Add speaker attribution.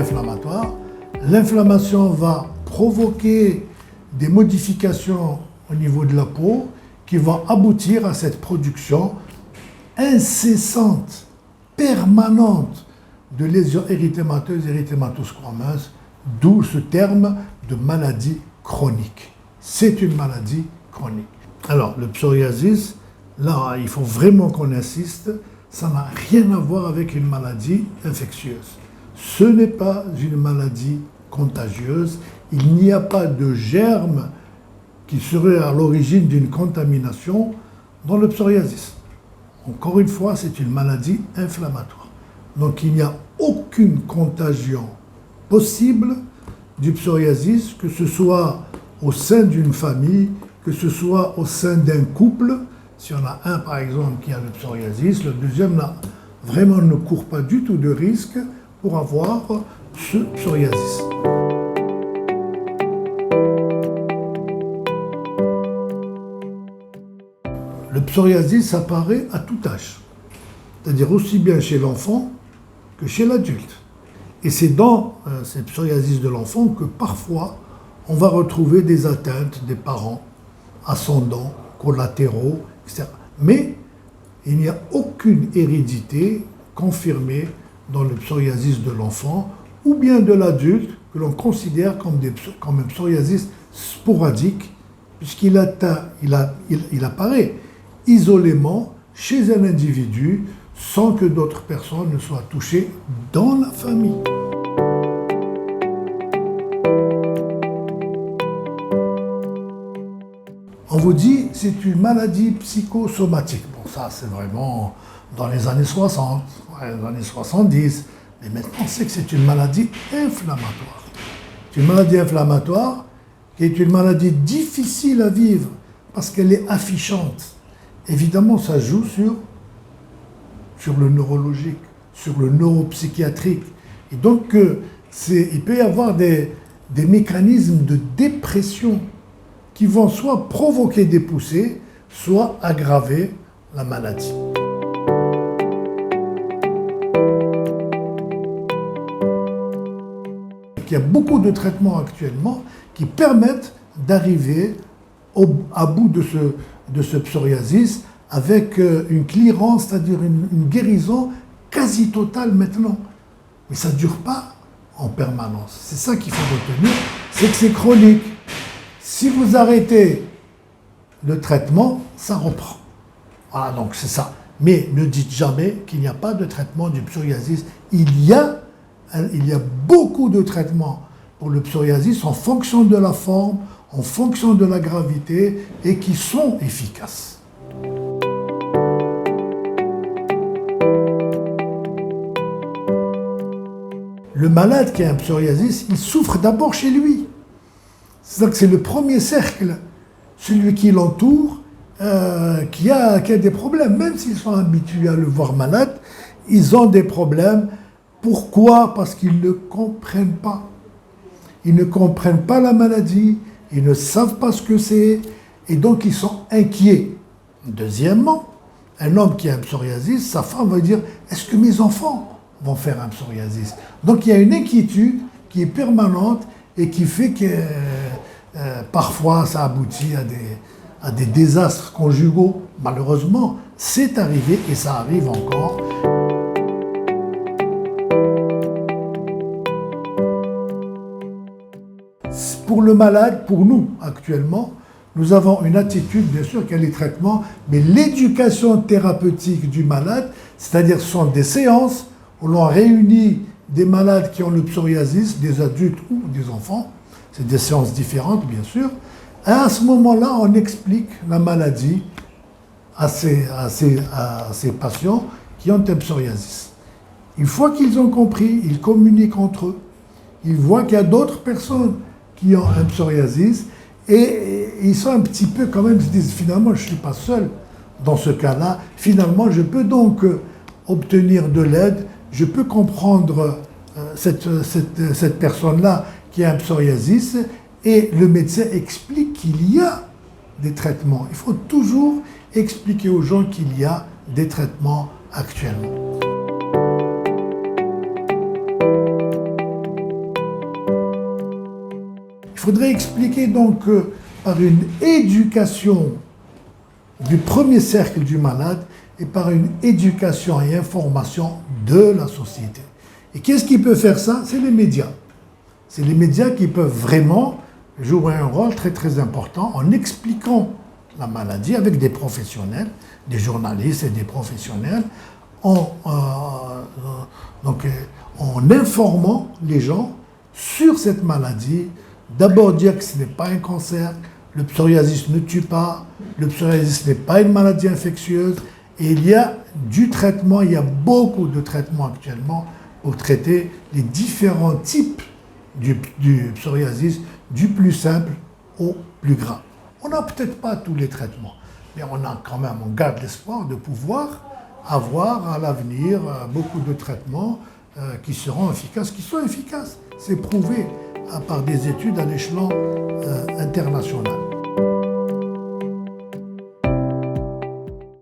Speaker 1: inflammatoire. L'inflammation va provoquer des modifications au niveau de la peau qui vont aboutir à cette production incessante, permanente de lésions érythémateuses, érythématosquameuses, d'où ce terme de maladie chronique. C'est une maladie chronique. Alors, le psoriasis, là, il faut vraiment qu'on insiste, ça n'a rien à voir avec une maladie infectieuse. Ce n'est pas une maladie contagieuse. Il n'y a pas de germe qui serait à l'origine d'une contamination dans le psoriasis. Encore une fois, c'est une maladie inflammatoire. Donc, il n'y a aucune contagion possible du psoriasis, que ce soit au sein d'une famille, que ce soit au sein d'un couple. Si on a un, par exemple, qui a le psoriasis, le deuxième, là, vraiment ne court pas du tout de risque pour avoir ce psoriasis. Le psoriasis apparaît à tout âge, c'est-à-dire aussi bien chez l'enfant que chez l'adulte. Et c'est dans cette psoriasis de l'enfant que parfois on va retrouver des atteintes des parents, ascendants, collatéraux, etc. Mais il n'y a aucune hérédité confirmée dans le psoriasis de l'enfant ou bien de l'adulte que l'on considère comme un psoriasis sporadique, puisqu'il apparaît isolément chez un individu sans que d'autres personnes ne soient touchées dans la famille. On vous dit c'est une maladie psychosomatique. Bon, ça c'est vraiment dans les années 60, les années 70, mais maintenant on sait que c'est une maladie inflammatoire. C'est une maladie inflammatoire qui est une maladie difficile à vivre parce qu'elle est affichante. Évidemment, ça joue sur le neurologique, sur le neuropsychiatrique. Et donc, il peut y avoir des mécanismes de dépression qui vont soit provoquer des poussées, soit aggraver la maladie. Il y a beaucoup de traitements actuellement qui permettent d'arriver à bout de ce psoriasis avec une clearance, c'est-à-dire une guérison quasi totale maintenant. Mais ça ne dure pas en permanence. C'est ça qu'il faut retenir, c'est que c'est chronique. Si vous arrêtez le traitement, ça reprend. Voilà, donc c'est ça. Mais ne dites jamais qu'il n'y a pas de traitement du psoriasis. Il y a beaucoup de traitements pour le psoriasis en fonction de la forme, en fonction de la gravité et qui sont efficaces. Le malade qui a un psoriasis, il souffre d'abord chez lui. C'est-à-dire que c'est le premier cercle, celui qui l'entoure, qui a des problèmes. Même s'ils sont habitués à le voir malade, ils ont des problèmes. Pourquoi ? Parce qu'ils ne comprennent pas. Ils ne comprennent pas la maladie, ils ne savent pas ce que c'est, et donc ils sont inquiets. Deuxièmement, un homme qui a un psoriasis, sa femme va dire « Est-ce que mes enfants vont faire un psoriasis ?» Donc il y a une inquiétude qui est permanente et qui fait que parfois ça aboutit à des désastres conjugaux. Malheureusement, c'est arrivé et ça arrive encore. Pour le malade, pour nous actuellement, nous avons une attitude, bien sûr, qu'il y a les traitements, mais l'éducation thérapeutique du malade, c'est-à-dire ce sont des séances où l'on réunit des malades qui ont le psoriasis, des adultes ou des enfants, c'est des séances différentes, bien sûr, et à ce moment-là, on explique la maladie à ces patients qui ont un psoriasis. Une fois qu'ils ont compris, ils communiquent entre eux, ils voient qu'il y a d'autres personnes qui ont un psoriasis, et ils sont un petit peu quand même, ils se disent finalement je ne suis pas seul dans ce cas-là, finalement je peux donc obtenir de l'aide, je peux comprendre cette personne-là qui a un psoriasis, et le médecin explique qu'il y a des traitements. Il faut toujours expliquer aux gens qu'il y a des traitements actuellement. Il faudrait expliquer donc que par une éducation du premier cercle du malade et par une éducation et information de la société. Et qu'est-ce qui peut faire ça? C'est les médias. C'est les médias qui peuvent vraiment jouer un rôle très très important en expliquant la maladie avec des professionnels, des journalistes et des professionnels, en informant les gens sur cette maladie. D'abord dire que ce n'est pas un cancer, le psoriasis ne tue pas, le psoriasis n'est pas une maladie infectieuse, et il y a du traitement, il y a beaucoup de traitements actuellement pour traiter les différents types du psoriasis, du plus simple au plus grave. On n'a peut-être pas tous les traitements, mais on garde l'espoir de pouvoir avoir à l'avenir beaucoup de traitements qui seront efficaces, qui sont efficaces. C'est prouvé par des études à l'échelon international.